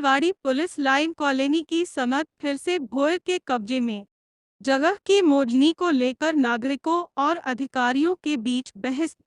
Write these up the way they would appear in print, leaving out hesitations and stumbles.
Vitthalwadi police line colony की सनद फिर से भोर के कब्जे में। जगह की मोजनी को लेकर नागरिकों और अधिकारियों के बीच बहस।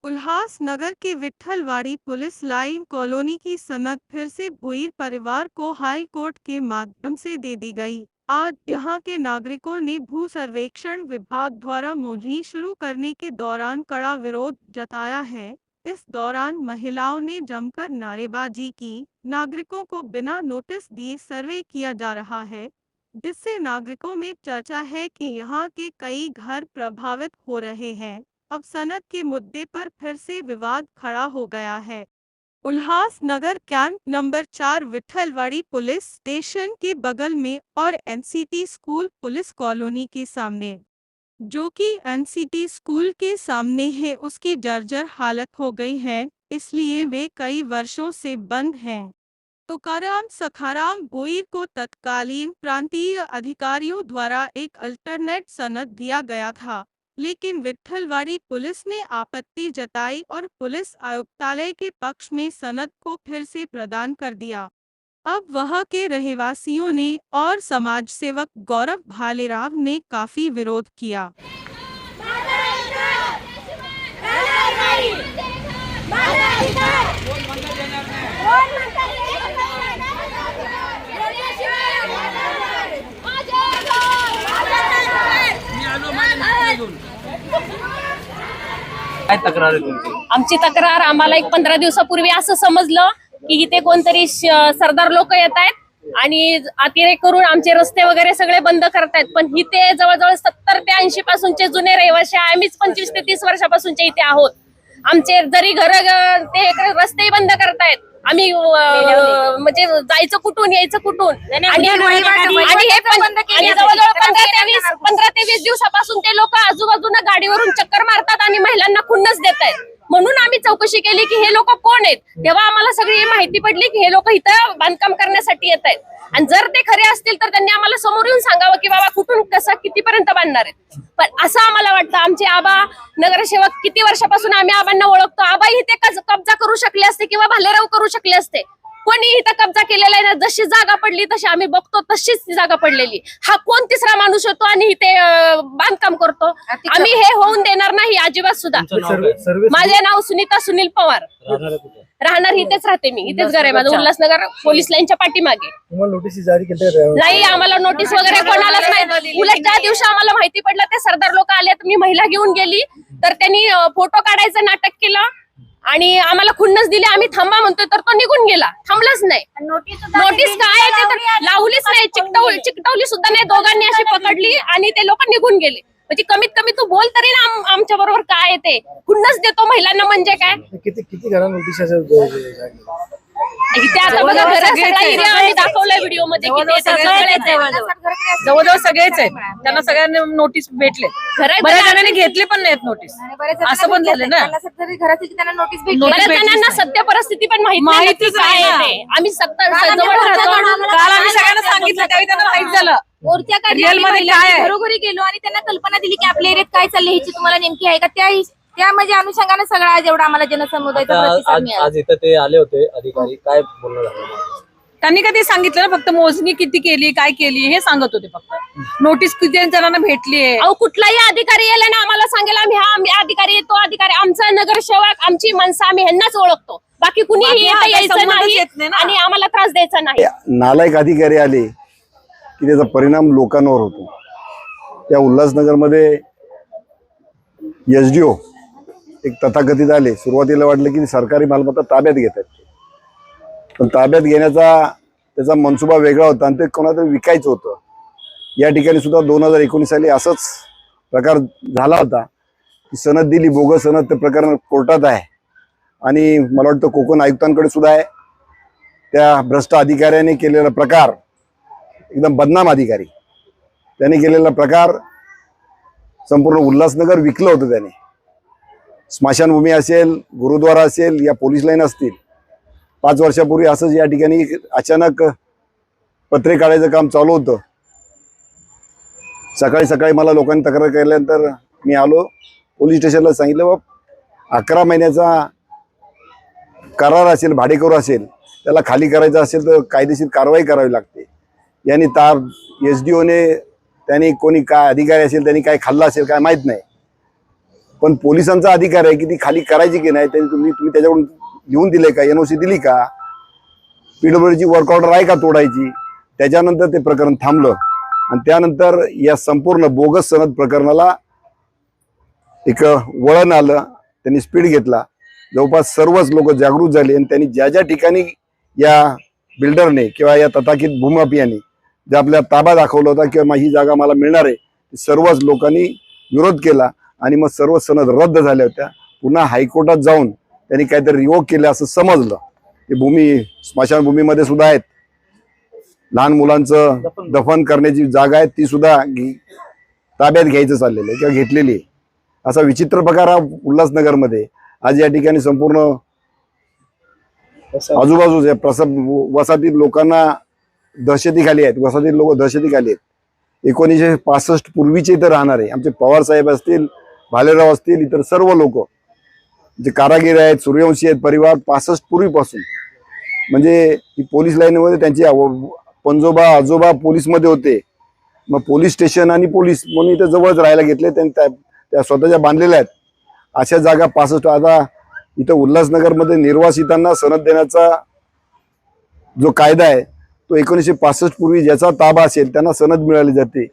उल्लासनगर के विट्ठलवाड़ी पुलिस लाइन कॉलोनी की सनद फिर से भोईर परिवार को हाई कोर्ट के माध्यम से दे दी गई। आज यहां के नागरिकों ने भू सर्वेक्षण विभाग द्वारा मोजनी शुरू करने के दौरान कड़ा विरोध जताया है। इस दौरान महिलाओं ने जमकर नारेबाजी की। नागरिकों को बिना नोटिस दिए सर्वे किया जा रहा है, जिससे नागरिकों में चर्चा है कि यहां के कई घर प्रभावित हो रहे हैं। अब सनद के मुद्दे पर फिर से विवाद खड़ा हो गया है। Ulhasnagar camp number 4 Vitthalwadi police station के बगल में और एनसीटी स्कूल पुलिस कॉलोनी के सामने, जो कि एनसीटी स्कूल के सामने है, उसकी जर्जर हालत हो गई है, इसलिए वे कई वर्षों से बंद हैं। तुकाराम सखाराम भोईर को तत्कालीन प्रांतीय अधिकारियों द्वारा एक अल्टरनेट सनद दिया गया था, लेकिन विट्ठलवाड़ी पुलिस ने आपत्ति जताई और पुलिस आयुक्तालय के पक्ष में सनद को फिर से प्रदान कर दिया। अब वहां के रहवासियों ने और समाज सेवक गौरव भालेराव ने काफी विरोध किया। काय तक्रार आहे तुमची? आमची तक्रार आम्हाला 15 दिवसापूर्वी असं समजलं की इथे कोणतरी सरदार लोक येत आहेत आणि अतिरेक करून आमचे रस्ते वगैरे सगळे बंद करतायत। पण इथे जवळजवळ 70 ते 80 पासूनचे जुने रहिवासी, आम्हीच 25 ते 30 वर्षापासूनचे इथे आहोत। आमचे जरी घर ते रस्ते बंद करतायत, आम्ही म्हणजे जायचं कुठून यायचं कुठून, आणि जवळजवळ 15 ते 20 दिवसापासून ते लोक आजूबाजूला गाडीवरून चक्कर मारतात आणि महिलांना खुन्नस देत आहेत। म्हणून आम्ही चौकशी केली की हे लोक कोण आहेत। तेव्हा आम्हाला सगळी माहिती पडली की हे लोक इथं बांधकाम करण्यासाठी येत आहेत, आणि जर ते खरे असतील तर त्यांनी आम्हाला समोर येऊन सांगावं की बाबा कुठून कसं कितीपर्यंत बांधणार आहेत। पण असं आम्हाला वाटतं, आमचे आबा नगरसेवक किती वर्षापासून आम्ही आबांना ओळखतो, आबा इथे कब्जा करू शकले असते किंवा भालेराव करू शकले असते। कोणी इथं कब्जा केलेला आहे ना, जशी जागा पडली तशी आम्ही बघतो तशीच ती जागा पडलेली। हा कोण तिसरा माणूस होतो आणि इथे बांधकाम करतो? आम्ही हे होऊन देणार नाही अजिबात सुद्धा। माझे नाव सुनीता सुनील पवार, राहणार इथेच राहते मी, इथेच घर आहे माझं, उल्हासनगर पोलीस लाईनच्या पाठीमागे। नाही, आम्हाला नोटीस वगैरे कोणालाच नाही। उलट ज्या दिवशी आम्हाला माहिती पडलं ते सरदार लोक आले, तर मी महिला घेऊन गेली, तर त्यांनी फोटो काढायचं नाटक केलं आणि आम्हाला खुन्नस दिली। आम्ही थांबा म्हणतोय तर तो निघून गेला, थांबलाच नाही। नोटीस काय आहे ते लावलीच नाही, चिकटवली सुद्धा नाही। दोघांनी अशी पकडली आणि ते लोक निघून गेले। म्हणजे कमीत कमी तू बोल तरी ना आमच्या बरोबर काय आहे ते। खुन्नस देतो महिलांना म्हणजे काय? किती घरांना नोटीस इथे आता बघा घर सगळा एरिया आम्ही दाखवलाय व्हिडिओ मध्ये, जवळजवळ सगळेच आहेत, त्यांना सगळ्यांना नोटीस भेटले। बऱ्याच जणांनी घेतली पण नाहीत नोटीस, असं पण झालं ना। बऱ्याच जणांना सत्य परिस्थिती पण माहिती काय आहे। आम्ही जवळ राहतो, काल आम्ही सगळ्यांना सांगितलं, त्यावेळी त्यांना माहित झालं मोर्चा काढला, घरोघरी गेलो आणि त्यांना कल्पना दिली की आपल्या एरियात काय चाललंय ह्याची तुम्हाला नेमकी आहे का, त्या म्हणजे अनुषंगाने सगळा जेवढा आम्हाला जनसमुदायाचा प्रतिसाद मिळाला। आज इथं ते आले होते अधिकारी, काय बोलणं झालं? त्यांनी कधी सांगितलं ना, फक्त मोजणी किती केली काय केली हे सांगत होते फक्त। नोटीस किती जणांना भेटलीये? अहो कुठलाही अधिकारी यायला ना आम्हाला सांगेल आम्ही अधिकारी येतो, अधिकारी आमचा नगरसेवक, आमची माणसं आम्ही ह्यांनाच ओळखतो, बाकी कुणीही यायचं नाही आणि आम्हाला त्रास द्यायचा नाही। नालायक अधिकारी आले की त्याचा परिणाम लोकांवर होतो। त्या उल्हासनगरमध्ये एसडीओ एक तथाकथित आले, सुरुवातीला वाटलं की सरकारी मालमत्ता ताब्यात घेत आहेत, पण ताब्यात घेण्याचा त्याचा मनसुबा वेगळा होता आणि ते कोणातरी विकायचं होतं। या ठिकाणी सुद्धा 2019 साली असंच प्रकार झाला होता की सनद दिली, बोगस सनद, ते प्रकरण कोर्टात आहे आणि मला वाटतं कोकण आयुक्तांकडे सुद्धा आहे। त्या भ्रष्ट अधिकाऱ्याने केलेला प्रकार, एकदम बदनाम अधिकारी, त्याने केलेला प्रकार संपूर्ण उल्हासनगर विकलं होतं त्याने। स्मशानभूमी असेल, गुरुद्वारा असेल, या पोलीस लाईन असतील, 5 वर्षापूर्वी असंच या ठिकाणी अचानक पत्रे काढायचं काम चालू होतं। सकाळी मला लोकांनी तक्रार केल्यानंतर मी आलो पोलीस स्टेशनला, सांगितलं बाबा 11 महिन्याचा करार असेल, भाडेकरू असेल, त्याला खाली करायचं असेल तर कायदेशीर कारवाई करावी लागते. यांनी तार SDOने त्यांनी कोणी काय अधिकारी असेल त्यांनी काय खाल्लं असेल काय माहित नाही, पण पोलिसांचा अधिकार आहे की ती खाली करायची की नाही. त्यांनी तुम्ही त्याच्याकडून लिहून दिले का, NOC दिली का, PWDची वर्क ऑर्डर आहे का तोडायची. त्याच्यानंतर ते प्रकरण थांबलं आणि त्यानंतर या संपूर्ण बोगस सनद प्रकरणाला एक वळण आलं. त्यांनी स्पीड घेतला. जवळपास सर्वच लोक जागृत झाले आणि त्यांनी ज्या ज्या ठिकाणी या बिल्डरने किंवा या तथाकथित भूमाफियाने जे आपल्या ताबा दाखवला होता किंवा ही जागा मला मिळणार आहे, सर्वच लोकांनी विरोध केला आणि मग सर्व सनद रद्द झाल्या होत्या. पुन्हा हायकोर्टात जाऊन त्यांनी काहीतरी रिवोक केलं असं समजलं. ते भूमी स्मशानभूमीमध्ये सुद्धा आहेत, लहान मुलांचं दफन करण्याची जागा आहे ती सुद्धा ताब्यात घ्यायचं चाललेलं आहे किंवा घेतलेली आहे. असा विचित्र प्रकार हा उल्हासनगरमध्ये आज या ठिकाणी संपूर्ण आजूबाजूच्या वसाहतीत लोकांना दहशतीखाली आहेत. वसाहतीत लोक दहशतीखाली आहेत. 1965 पूर्वीचे इथं राहणारे आमचे पवार साहेब असतील, भालेराव असतील, इतर सर्व लोक जे कारागीर आहेत, सूर्यवंशी आहेत परिवार 65 पूर्वीपासून, म्हणजे ही पोलीस लाईनमध्ये त्यांचे पंजोबा आजोबा पोलीसमध्ये होते. मग पोलीस स्टेशन आणि पोलीस म्हणून इथं जवळच राहायला घेतले. त्या स्वतःच्या बांधलेल्या आहेत. अशा जागा 65. आता इथं उल्हासनगरमध्ये निर्वासितांना सनद देण्याचा जो कायदा आहे तो 1965 पूर्वी ज्याचा ताबा असेल त्यांना सनद मिळाली जाते.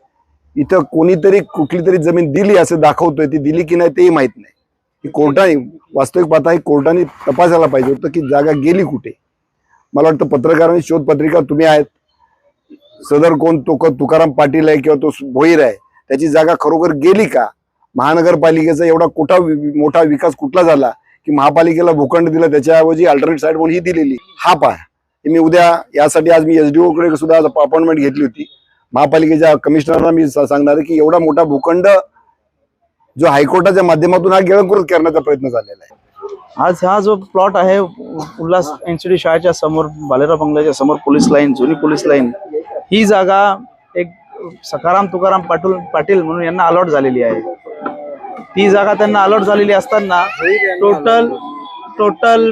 इथं कोणीतरी कुठली तरी जमीन दिली असं दाखवतोय, ती दिली की नाही तेही माहित नाही. की कोर्टाने वास्तविक पाहता ही कोर्टाने तपासायला पाहिजे होतं की जागा गेली कुठे. मला वाटतं पत्रकारांनी शोध पत्रिका तुम्ही आहेत, सदर कोण तुकाराम पाटील आहे किंवा तो भोईर आहे, त्याची जागा खरोखर गेली का. महानगरपालिकेचा एवढा मोठा विकास कुठला झाला की महापालिकेला भूखंड दिला, त्याच्याऐवजी अल्टरनेट साईड म्हणून ही दिलेली. हा पहा, मी उद्या यासाठी आज मी SDO कडे सुद्धा अपॉइंटमेंट घेतली होती. महापालिकेच्या कमिशनरला मी सांगणार की एवढा मोठा भूखंड जो हायकोर्टाच्या माध्यमातून हा गिळंकृत करण्याचा प्रयत्न झालेला आहे. आज हा जो प्लॉट आहे उल्हास NCD शाळेच्या समोर, बालेराव बंगल्याच्या समोर पोलीस लाईन, जुनी पोलीस लाईन, ही जागा एक सखाराम तुकाराम पाटील म्हणून यांना अलॉट झालेली आहे. ती जागा त्यांना अलॉट झालेली असताना टोटल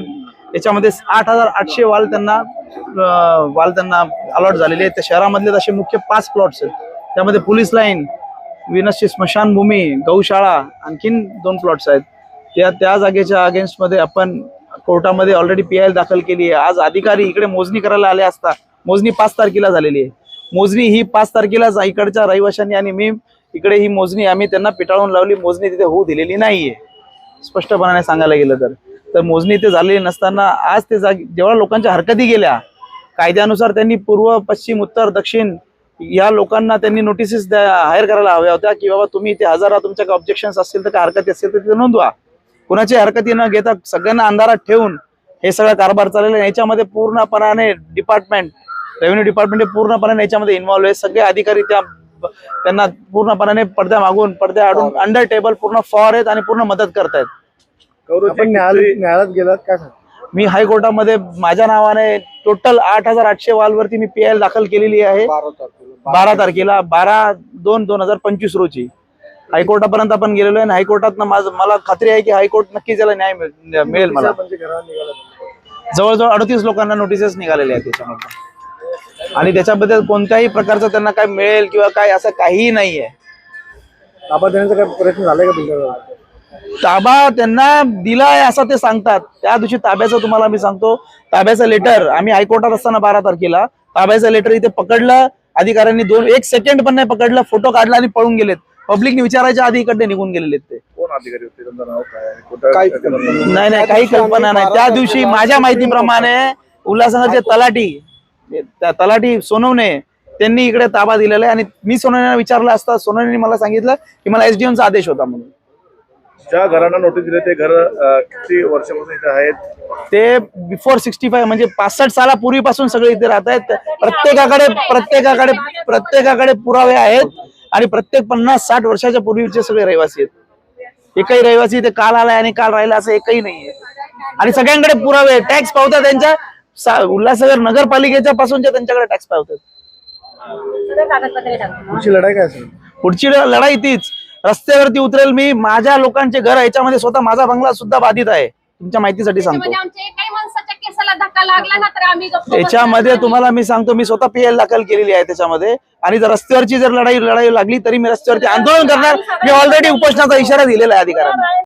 याच्यामध्ये 8,800 वाल त्यांना अलॉट झालेले आहेत. त्या शहरामधले असे मुख्य 5 प्लॉट्स आहेत. त्यामध्ये पोलीस लाईन, विनसची स्मशानभूमी, गौशाळा, आणखीन 2 प्लॉट्स आहेत. त्या जागेच्या अगेन्स्ट मध्ये आपण कोर्टामध्ये ऑलरेडी PIL दाखल केली आहे. आज अधिकारी इकडे मोजणी करायला आले असता, मोजणी 5 तारखेला झालेली आहे. मोजणी ही 5 तारखेला इकडच्या रहिवाशांनी आणि मी इकडे ही मोजणी आम्ही त्यांना पिटाळून लावली. मोजणी तिथे होऊ दिलेली नाहीये. स्पष्टपणाने सांगायला गेलं तर मोजणी ते झालेली नसताना आज ते जेव्हा लोकांच्या हरकती गेल्या, कायद्यानुसार त्यांनी पूर्व, पश्चिम, उत्तर, दक्षिण या लोकांना त्यांनी नोटिसेस हायर करायला हव्या होत्या की बाबा तुम्ही इथे हजर राहा, तुमच्या ऑब्जेक्शन्स असतील तर काय हरकती असतील तर तिथे नोंदवा. कुणाची हरकती न घेता सगळ्यांना अंधारात ठेवून हे सगळं कारभार चाललेला आहे. याच्यामध्ये पूर्णपणाने रेव्हेन्यू डिपार्टमेंट पूर्णपणे याच्यामध्ये इन्व्हॉल्व्ह आहे. सगळे अधिकारी त्यांना पूर्णपणाने पडद्या मागून, पडद्या आडून, अंडर टेबल पूर्ण फॉर आहेत आणि पूर्ण मदत करतायत. न्यायालयात गेलात काय? मी हायकोर्टामध्ये माझ्या नावाने टोटल 8,800 वालवरती मी PIL दाखल केलेली आहे 12 तारखेला 12/2/2025 रोजी. हायकोर्टापर्यंत आपण गेलेलो आहे आणि हायकोर्टात मला खात्री आहे की हायकोर्ट नक्कीच याला न्याय मिळेल. मला जवळजवळ 38 लोकांना नोटिसेस निघालेले आहेत त्याच्यामध्ये आणि त्याच्याबद्दल कोणत्याही प्रकारचं त्यांना काय मिळेल किंवा काय असं काहीही नाहीये. ताबा देण्याचा काय प्रयत्न झालाय का? ताबा त्यांना दिलाय असं ते सांगतात. त्या दिवशी ताब्याचं तुम्हाला मी सांगतो, ताब्याचं लेटर आम्ही हायकोर्टात असताना 12 तारखेला ताब्याचं लेटर इथे पकडलं. अधिकाऱ्यांनी 1 सेकंड पण नाही पकडलं, फोटो काढला आणि पळून गेलेत. पब्लिकने विचारायच्या आधी इकडे निघून गेलेले ते. कोण अधिकारी होते, त्यांचं नाव काय? नाही, काही कल्पना नाही. त्या दिवशी माझ्या माहितीप्रमाणे उल्हासनगरचे तलाठी सोनवणे त्यांनी इकडे ताबा दिलेला आहे आणि मी सोनवणेला विचारलं असता सोनवणेने मला सांगितलं की मला SDOचा आदेश होता म्हणून. ज्या घरांना नोटीस दिले ते घर किती वर्षापासून इथे आहेत? ते बिफोर 65 म्हणजे 65 सालापूर्वीपासून सगळे इथे राहत आहेत. प्रत्येकाकडे पुरावे आहेत आणि प्रत्येक 50-60 वर्षाच्या पूर्वीचे सगळे रहिवासी आहेत. एकही रहिवासी इथे काल आलाय आणि काल राहिला असं एकही नाहीये आणि सगळ्यांकडे पुरावे. टॅक्स पावतात त्यांच्या उल्हासनगर नगरपालिकेच्या पासूनच्या त्यांच्याकडे टॅक्स पावतात. पुढची लढाई काय असेल? पुढची लढाई तीच, रस्त्यावरती उतरेल मी. माझ्या लोकांचे घर याच्यामध्ये स्वतः माझा बंगला सुद्धा बाधित आहे. तुमच्या माहितीसाठी सांगतो. आमच्या एकाही माणसाच्या केसाला धक्का लागला ना तर आम्ही गप्प याच्यामध्ये तुम्हाला मी सांगतो, मी स्वतः PL दाखल केलेली आहे त्याच्यामध्ये, आणि जर रस्त्यावरची जर लढाई लागली तरी मी रस्त्यावरती आंदोलन करणार. मी ऑलरेडी उपोषणाचा इशारा दिलेला आहे अधिकाऱ्यांना.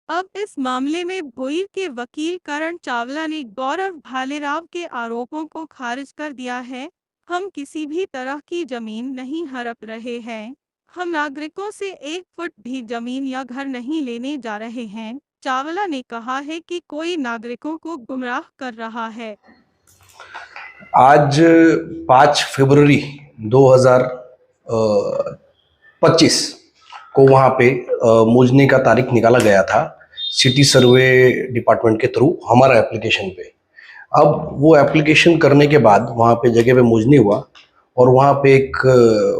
अब इस मामले में भोईर के वकील करण चावला ने गौरव भालेराव के आरोपों को खारिज कर दिया है। हम किसी भी तरह की जमीन नहीं हड़प रहे हैं। हम नागरिकों से 1 फुट भी जमीन या घर नहीं लेने जा रहे हैं। चावला ने कहा है कि कोई नागरिकों को गुमराह कर रहा है। आज 5 फरवरी 2025 को वहाँ पे मूजने का तारीख निकाला गया था सिटी सर्वे डिपार्टमेंट के थ्रू हमारा एप्लीकेशन पे। अब वो एप्लीकेशन करने के बाद वहाँ पे जगह पे मूजनी हुआ, और वहाँ पे एक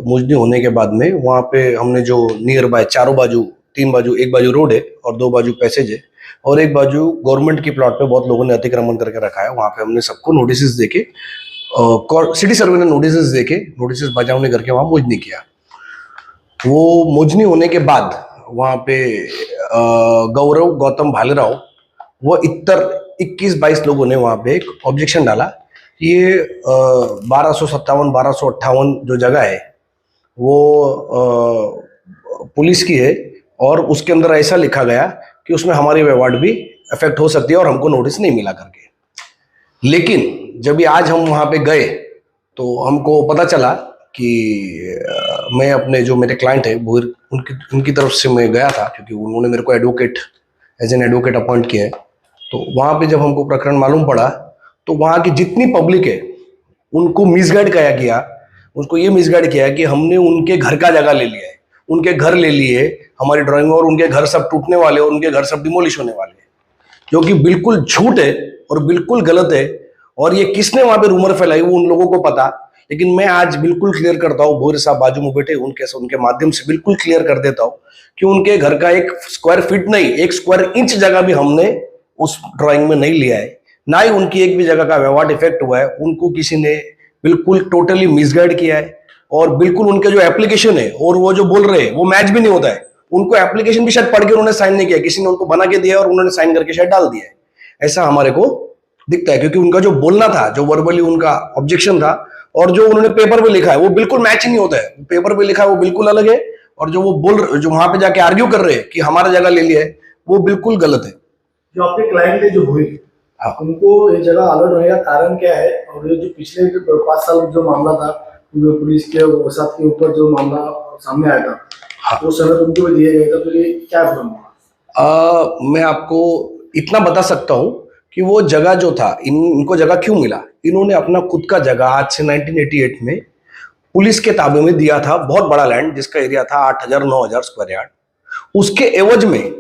मूजनी होने के बाद में वहाँ पे हमने जो नियर बाय चारों बाजू, 3 बाजू, एक बाजू रोड है और 2 बाजू पैसेज है और एक बाजू गवर्नमेंट की प्लॉट पे बहुत लोगों ने अतिक्रमण करके रखा है। वहाँ पे हमने सबको नोटिस देके, सिटी सर्वे ने नोटिस देके, नोटिस बजावने करके वहाँ मूजनी किया। वो मूजनी होने के बाद वहाँ पे गौरव गौतम भालेराव वो इतर 21-22 लोगों ने वहाँ पे एक ऑब्जेक्शन डाला कि ये 1257, 1258 जो जगह है वो पुलिस की है, और उसके अंदर ऐसा लिखा गया कि उसमें हमारी व्यवहार भी अफेक्ट हो सकती है और हमको नोटिस नहीं मिला करके। लेकिन जब भी आज हम वहाँ पे गए तो हमको पता चला कि मैं अपने जो मेरे क्लाइंट है उनकी तरफ से मैं गया था, क्योंकि उन्होंने मेरे को advocate as an advocate appoint किया है। तो वहाँ पे जब हमको प्रकरण मालूम पड़ा तो वहाँ की जितनी पब्लिक है उनको मिसगाइड किया गया, उसको ये मिसगाइड किया कि हमने उनके घर का जगह ले लिया है, उनके घर ले लिए हमारी ड्राइंग, और उनके घर सब टूटने वाले और उनके घर सब डिमोलिश होने वाले हैं, जो कि बिल्कुल झूठ है और बिल्कुल गलत है। और ये किसने वहाँ पे रूमर फैलाई वो उन लोगों को पता, लेकिन मैं आज बिल्कुल क्लियर करता हूँ, भोईर साहब बाजू में बैठे उनके माध्यम से बिल्कुल क्लियर कर देता हूँ कि उनके घर का 1 स्क्वायर फीट नहीं, 1 स्क्वायर इंच जगह भी हमने उस ड्राइंग में नहीं लिया है, ना ही उनकी एक भी जगह का व्यवहार इफेक्ट हुआ है। उनको किसी ने बिल्कुल टोटली मिसगाइड किया है, और बिल्कुल उनके जो एप्लीकेशन है और वो जो बोल रहे हैं वो मैच भी नहीं होता है। उनको एप्लीकेशन भी शायद पढ़ के उन्होंने साइन नहीं किया, किसी ने उनको बना के दिया और उन्होंने साइन करके शायद डाल दिया है, ऐसा हमारे को दिखता है। क्योंकि उनका जो बोलना था, जो वर्बली उनका ऑब्जेक्शन था, और जो उन्होंने पेपर पे लिखा है वो बिल्कुल मैच ही नहीं होता है। पेपर पे लिखा है वो बिल्कुल अलग है, और जो वो जो वहां पे जाके आर्ग्यू कर रहे हैं कि हमारा जगह ले लिया है वो बिल्कुल गलत है। जो आपके क्लाइंट है जो भोईर, उनको ये जगह अलर्ट होने का कारण क्या है? और ये जो पिछले 5 साल जो मामला था पुलिस के साथ के ऊपर जो मामला सामने आया था, वो सबूत उनको भी दिए गए थे, तो ये क्या हुआ? मैं आपको इतना बता सकता हूँ कि वो जगह जो था, इनको जगह क्यों मिला, इन्होंने अपना खुद का जगह आज से 1988 में पुलिस के ताबे में दिया था, बहुत बड़ा लैंड जिसका एरिया था 8,000-9,000 स्क्वायर यार्ड। उसके एवज में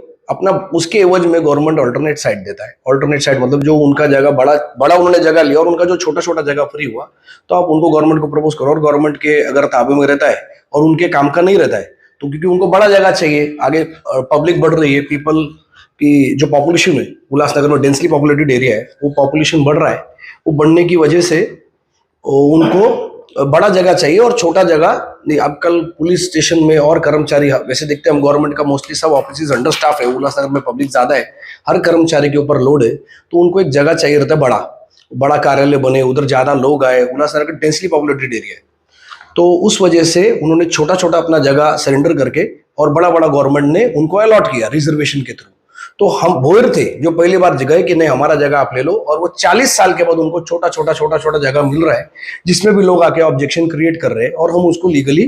गवर्नमेंट अल्टरनेट साइट देता है। अल्टरनेट साइट मतलब जो उनका जगह बड़ा उन्होंने जगह लिया और उनका जो छोटा जगह फ्री हुआ, तो आप उनको गवर्नमेंट को प्रपोज करो, और गवर्नमेंट के अगर ताबे में रहता है और उनके काम का नहीं रहता है, तो क्योंकि उनको बड़ा जगह चाहिए, आगे पब्लिक बढ़ रही है, पीपल की जो पॉपुलेशन है उल्लासनगर में डेंसली पॉपुलेटेड एरिया है, वो पॉपुलेशन बढ़ रहा है, वो बढ़ने की वजह से उनको बड़ा जगह चाहिए और छोटा जगह नहीं। अब कल पुलिस स्टेशन में और कर्मचारी, वैसे देखते हैं हम गवर्नमेंट का मोस्टली सब ऑफिस अंडर स्टाफ है, उल्लासनगर में पब्लिक ज्यादा है, हर कर्मचारी के ऊपर लोड है, तो उनको एक जगह चाहिए रहता है, बड़ा कार्यालय बने, उधर ज्यादा लोग आए, उल्लासनगर का डेंसली पॉपुलेटेड एरिया है। तो उस वजह से उन्होंने छोटा अपना जगह सरेंडर करके और बड़ा गवर्नमेंट ने उनको अलॉट किया रिजर्वेशन के थ्रू। तो हम भोईर थे जो पहली बार गए कि नहीं हमारा जगह आप ले लो, और वो 40 साल के बाद उनको छोटा जगह मिल रहा है, जिसमें भी लोग आके ऑब्जेक्शन क्रिएट कर रहे हैं और हम उसको लीगली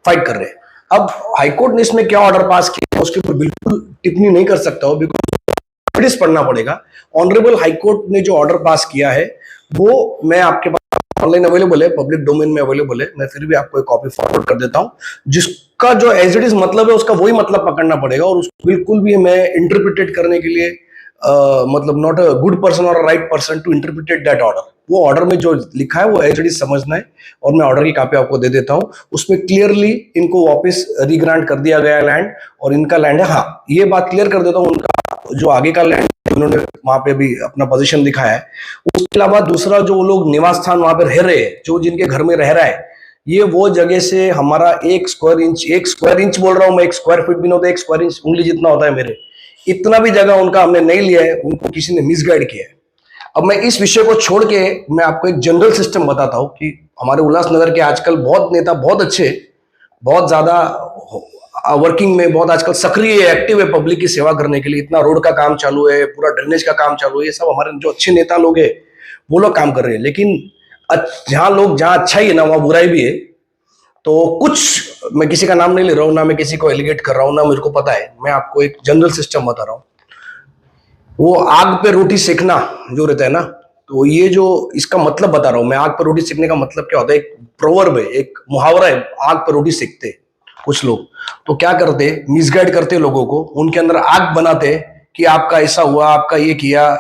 फाइट कर रहे हैं। अब हाईकोर्ट ने इसमें क्या ऑर्डर पास किया उसके ऊपर बिल्कुल टिप्पणी नहीं कर सकता हूं, बिकॉज पढ़ना पड़ेगा। ऑनरेबल हाईकोर्ट ने जो ऑर्डर पास किया है वो मैं आपके पास ऑनलाइन अवेलेबल है, पब्लिक डोमेन में अवेलेबल है, मैं फिर भी आपको एक कॉपी फॉरवर्ड कर देता हूं, जिसका जो एज इट इज मतलब है उसका वही मतलब पकड़ना पड़ेगा, और उसको बिल्कुल भी मैं इंटरप्रिटेट करने के लिए मतलब नॉट अ गुड पर्सन और right person to interpret that order. वो ऑर्डर में जो लिखा है वो एज इट इज समझना है, और मैं ऑर्डर की कॉपी आपको दे देता हूं। उसमें क्लियरली इनको वापस रिग्रांट कर दिया गया लैंड, और इनका लैंड है। हाँ, ये बात क्लियर कर देता हूँ, उनका जो आगे का लैंड उन्होंने वहां पे भी अपना पोजीशन दिखाया है। उसके अलावा दूसरा जो वो लोग निवास स्थान वहां पे रह रहे हैं, जो जिनके घर में रह रहा है, ये वो जगह से हमारा 1 स्क्वायर इंच बोल रहा हूं मैं, 1 स्क्वायर फीट भी नहीं होता, 1 स्क्वायर इंच उंगली जितना होता है मेरे, इतना भी जगह उनका हमने नहीं लिया है, उनको किसी ने मिसगाइड किया है। अब मैं इस विषय को छोड़ के मैं आपको एक जनरल सिस्टम बताता हूँ कि हमारे उल्लासनगर के आजकल बहुत नेता बहुत अच्छे, बहुत ज्यादा वर्किंग में, बहुत आजकल सक्रिय एक्टिव है पब्लिक की सेवा करने के लिए। इतना रोड का काम चालू है, पूरा ड्रेनेज का काम चालू है, ये सब हमारे जो अच्छे नेता लोग हैं वो लोग काम कर रहे हैं। लेकिन जहाँ अच्छाई है ना वहाँ बुराई भी है। तो कुछ, मैं किसी का नाम नहीं ले रहा हूँ, ना मैं किसी को एलिगेट कर रहा हूँ, ना मेरे को पता है, मैं आपको एक जनरल सिस्टम बता रहा हूँ। वो आग पे रोटी सेकना जो रहता है ना, तो ये जो इसका मतलब बता रहा हूँ मैं, आग पे रोटी सेकने का मतलब क्या होता है, एक प्रोवर्ब है, एक मुहावरा है, आग पे रोटी सेकते कुछ लोग। तो क्या करते, मिसगाइड करते लोगों को, उनके अंदर आग बनाते कि आपका ऐसा हुआ, आपका ये किया।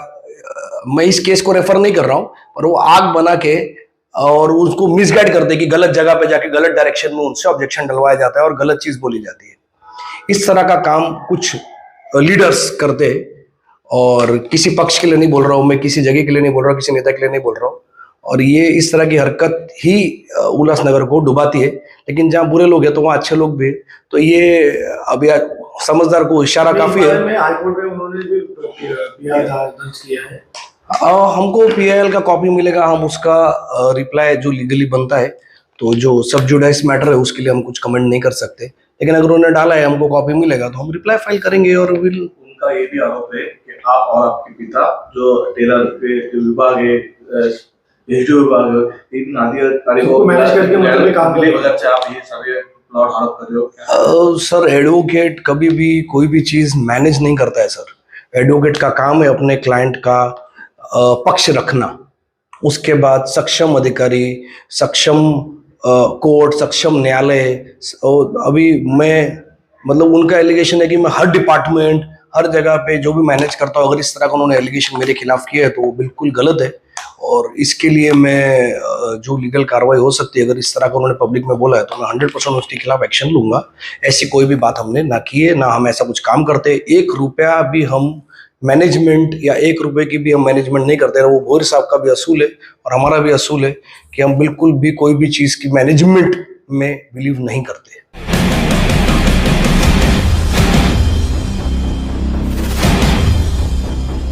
मैं इस केस को रेफर नहीं कर रहा हूं, पर वो आग बना के और उसको मिसगाइड करते कि गलत जगह पे जाके गलत डायरेक्शन में उनसे ऑब्जेक्शन डलवाया जाता है और गलत चीज बोली जाती है। इस तरह का काम कुछ लीडर्स करते, और किसी पक्ष के लिए नहीं बोल रहा हूं मैं, किसी जगह के लिए नहीं बोल रहा हूं, किसी नेता के लिए नहीं बोल रहा हूं। और ये इस तरह की हरकत ही उल्लासनगर को डुबाती है। लेकिन जहाँ बुरे लोग हैं तो वहाँ अच्छे लोग भी है। तो ये अभी समझदार को इशारा काफी है। हाईकोर्ट में उन्होंने भी PIL दर्ज किया है। हमको PIL का कॉपी मिलेगा, हम उसका रिप्लाई जो लीगली बनता है, तो जो सब जुडाइस मैटर है उसके लिए हम कुछ कमेंट नहीं कर सकते। लेकिन अगर उन्होंने डाला है, हमको कॉपी मिलेगा तो हम रिप्लाई फाइल करेंगे। और उनका ये भी आरोप है कि आप और आपके पिता जो टेलर के विभाग है, एसडीओ विभाग है, इन अधिकारी को मैनेज करके मतलब काम ले वजह से आप ये सारे प्लॉट आरोप कर रहे हो। सर, एडवोकेट कभी भी कोई भी चीज मैनेज नहीं करता है सर। एडवोकेट का काम है अपने क्लाइंट का पक्ष रखना, उसके बाद सक्षम अधिकारी, सक्षम कोर्ट, सक्षम न्यायालय। अभी मैं मतलब उनका एलिगेशन है कि मैं हर डिपार्टमेंट, हर जगह पे जो भी मैनेज करता हूँ, अगर इस तरह का उन्होंने एलिगेशन मेरे खिलाफ किया है तो वो बिल्कुल गलत है। और इसके लिए मैं जो लीगल कार्रवाई हो सकती है, अगर इस तरह का उन्होंने पब्लिक में बोला है तो मैं 100% उसके खिलाफ एक्शन लूंगा। ऐसी कोई भी बात हमने ना की है, ना हम ऐसा कुछ काम करते। 1 रुपया भी हम मैनेजमेंट या 1 रुपए की भी हम मैनेजमेंट नहीं करते। वो भोर साहब का भी असूल है और हमारा भी असूल है कि हम बिल्कुल भी कोई भी चीज़ की मैनेजमेंट में बिलीव नहीं करते।